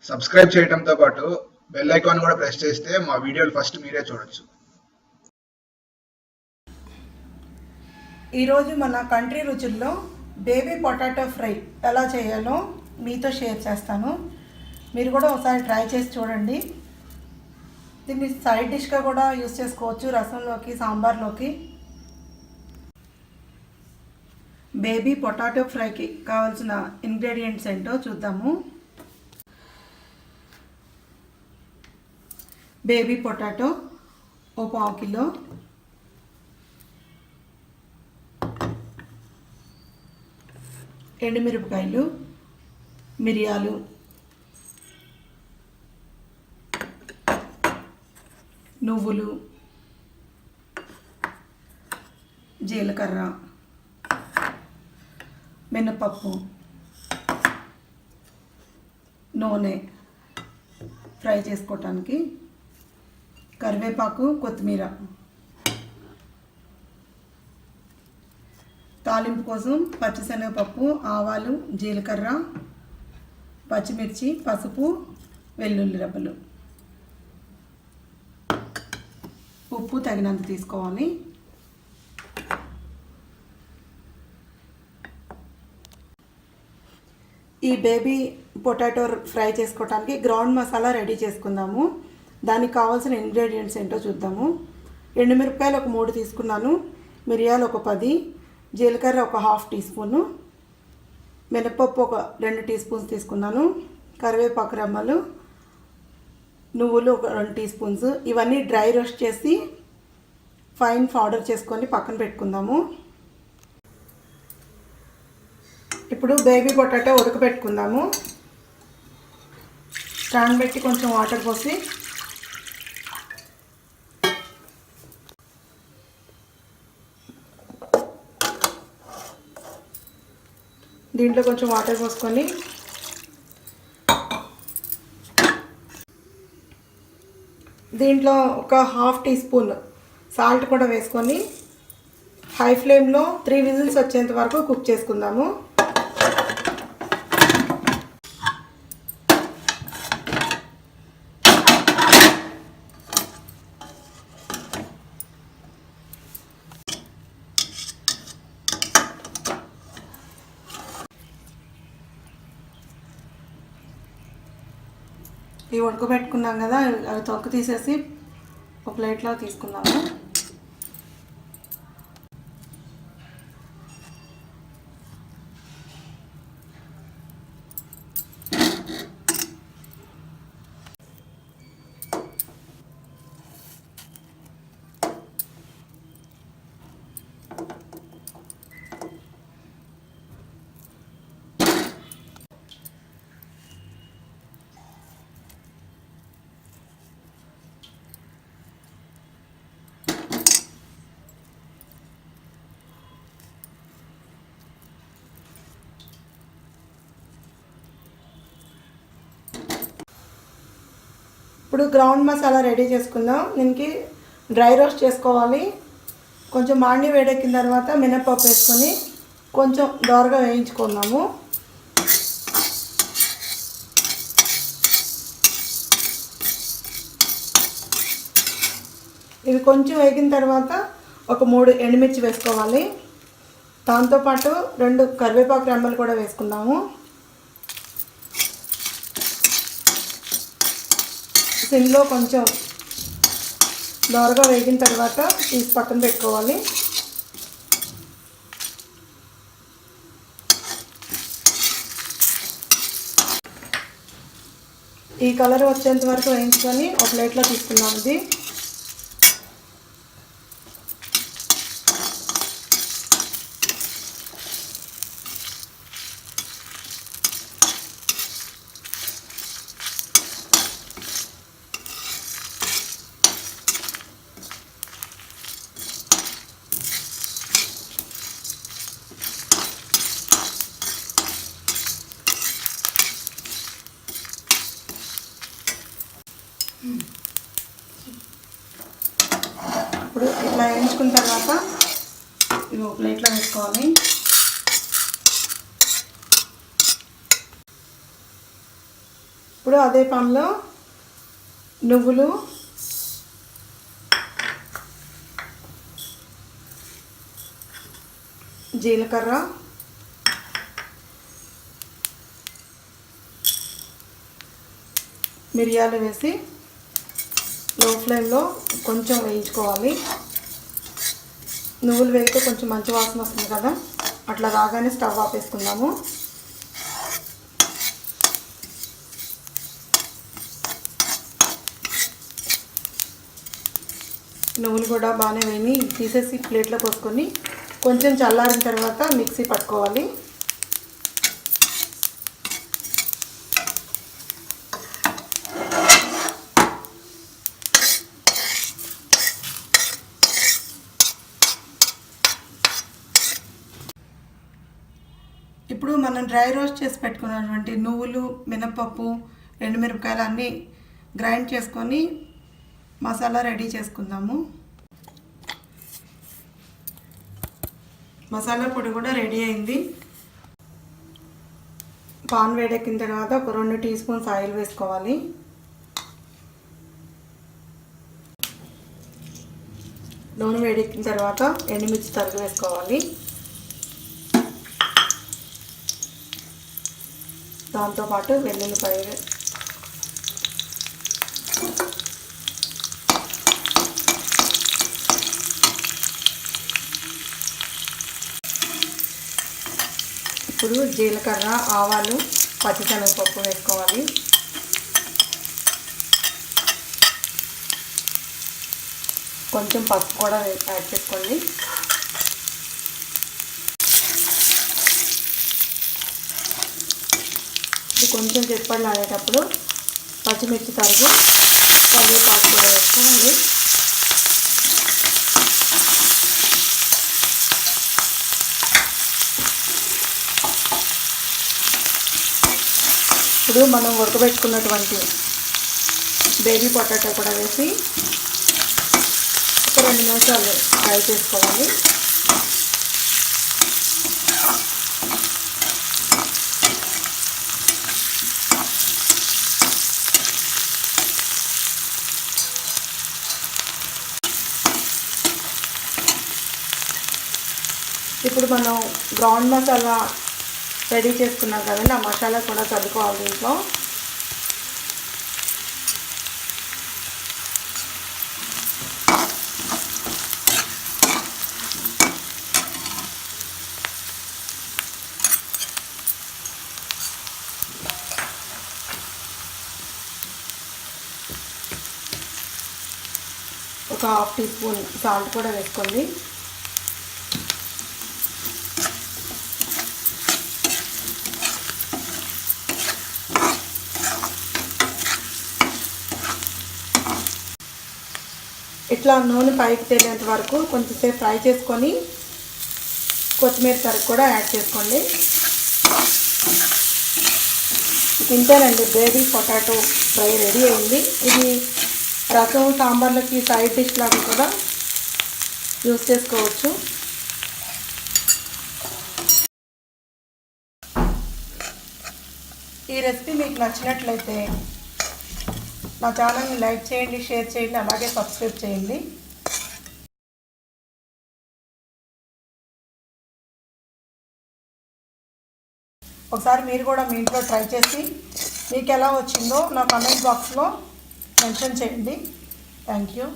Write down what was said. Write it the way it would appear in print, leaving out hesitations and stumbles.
Subscribe చేయడంతో పాటు bell icon కూడా ప్రెస్ చేస్తే మా వీడియోలు ఫస్ట్ మీరే చూడొచ్చు. ఈరోజు మన కంట్రీ రుచుల్లో బేబీ పొటాటో ఫ్రై ఎలా చేయాలో మీతో షేర్ చేస్తాను. మీరు కూడా ఒకసారి ట్రై చేసి చూడండి. దీన్ని సైడ్ డిష్గా కూడా యూస్ చేసుకోవచ్చు, రసంలోకి, సాంబార్లోకి. బేబీ పొటాటో ఫ్రైకి కావాల్సిన ఇంగ్రీడియంట్స్ ఏంటో చూద్దాము. బేబీ పొటాటో 1/4 కిలో, ఎండుమిరపకాయలు, మిరియాలు, నువ్వులు, జీలకర్ర, మినపప్పు, నూనె ఫ్రై చేసుకోవటానికి, కరివేపాకు, కొత్తిమీర, తాలింపు కోసం పచ్చిశనగపప్పు, ఆవాలు, జీలకర్ర, పచ్చిమిర్చి, పసుపు, వెల్లుల్లి రెబ్బలు, ఉప్పు తగినంత తీసుకోవాలి. ఈ బేబీ పొటాటో ఫ్రై చేసుకోవడానికి గ్రౌండ్ మసాలా రెడీ చేసుకుందాము. దానికి కావాల్సిన ఇంగ్రీడియంట్స్ ఏంటో చూద్దాము. ఎండుమిరపకాయలు ఒక 3 తీసుకున్నాను, మిరియాలు ఒక 10, జీలకర్ర ఒక 1/2 టీ స్పూను, మినపప్పు ఒక 2 టీ స్పూన్స్ తీసుకున్నాను, కరివేపాకు రెమ్మలు, నువ్వులు ఒక 2 టీ స్పూన్స్. ఇవన్నీ డ్రై రోస్ట్ చేసి ఫైన్ పౌడర్ చేసుకొని పక్కన పెట్టుకుందాము. ఇప్పుడు బేబీ పొటాటో ఉడకబెట్టుకుందాము. స్టాండ్ పెట్టి కొంచెం వాటర్ పోసి దీంట్లో కొంచెం వాటర్ పోసుకొని దీంట్లో ఒక 1/2 టీ స్పూన్ సాల్ట్ కూడా వేసుకొని హై ఫ్లేమ్లో 3 విజిల్స్ వచ్చేంత వరకు కుక్ చేసుకుందాము. ఇవి ఉడకబెట్టుకున్నాం కదా, అవి తొక్క తీసేసి ఒక ప్లేట్లో తీసుకున్నాము. ఇప్పుడు గ్రౌండ్ మసాలా రెడీ చేసుకుందాం. దీనికి డ్రై రోస్ట్ చేసుకోవాలి. కొంచెం మాండి వేడెక్కిన తర్వాత మినపప్పు వేసుకొని కొంచెం దోరగా వేయించుకుందాము. ఇవి కొంచెం వేగిన తర్వాత ఒక 3 ఎండుమిర్చి వేసుకోవాలి. దాంతోపాటు 2 కరివేపాకు రెమ్మలు కూడా వేసుకుందాము. సిమ్లో కొంచెం దోరగా వేగిన తర్వాత తీసి పక్కన పెట్టుకోవాలి. ఈ కలర్ వచ్చేంత వరకు వేయించుకొని ఒక ప్లేట్లో తీసుకున్నాం. ఇది ఇప్పుడు ఇట్లా వేయించుకున్న తర్వాత ఇవి ఒక ప్లేట్లో వేసుకోవాలి. ఇప్పుడు అదే పాన్లో నువ్వులు, జీలకర్ర, మిరియాలు వేసి లో ఫ్లేమ్లో కొంచెం వేయించుకోవాలి. నువ్వులు వేగితే కొంచెం మంచి వాసన వస్తుంది కదా, అట్లా రాగానే స్టవ్ ఆపేసుకుందాము. నువ్వులు కూడా బాగానే వేయి తీసేసి ప్లేట్లో పోసుకొని కొంచెం చల్లారిన తర్వాత మిక్సీ పట్టుకోవాలి. ఇప్పుడు మనం డ్రై రోస్ట్ చేసి పెట్టుకున్నటువంటి నువ్వులు, మినపప్పు, ఎండుమిరపకాయలు అన్నీ గ్రైండ్ చేసుకొని మసాలా రెడీ చేసుకుందాము. మసాలా పొడి కూడా రెడీ అయింది. పాన్ వేడెక్కిన తర్వాత ఒక 2 టీ స్పూన్స్ ఆయిల్ వేసుకోవాలి. నూనె వేడెక్కిన తర్వాత ఎండుమిర్చి తరిగి వేసుకోవాలి. దాంతోపాటు వెల్లుల్లిపాయలు, ఇప్పుడు జీలకర్ర, ఆవాలు, పచ్చిశనగపప్పు వేసుకోవాలి. కొంచెం పసుపు కూడా యాడ్ చేసుకోండి. ఇది కొంచెం చిప్పలాడేటప్పుడు పచ్చిమిర్చి తరుగు, కరివేపాకు కూడా వేసుకోవాలి. ఇప్పుడు మనం ఉడకబెట్టుకున్నటువంటి బేబీ పొటాటో కూడా వేసి ఒక 2 నిమిషాలు ఫ్రై చేసుకోవాలి. ఇప్పుడు మనం గ్రౌండ్ మసాలా రెడీ చేసుకున్నాం కదండి, ఆ మసాలా కూడా చల్లుకోవాలి దీంట్లో. ఒక 1/2 టీ స్పూన్ సాల్ట్ కూడా వేసుకోండి. ఇట్లా నూనె పైకి తేలేంత వరకు కొంచెంసేపు ఫ్రై చేసుకొని కొత్తిమీర తరుగు కూడా యాడ్ చేసుకోండి. ఇంతేనండి, బేబీ పొటాటో ఫ్రై రెడీ అయింది. ఇది రసం, సాంబార్లకి సైడ్ డిష్ లాగా కూడా యూస్ చేసుకోవచ్చు. ఈ రెసిపీ మీకు నచ్చినట్లయితే నా ఛానల్ని లైక్ చేయండి, షేర్ చేయండి, అలాగే సబ్స్క్రైబ్ చేయండి. ఒకసారి మీరు కూడా మీ ఇంట్లో ట్రై చేసి మీకు ఎలా వచ్చిందో నా కామెంట్ బాక్స్లో మెన్షన్ చేయండి. Thank you.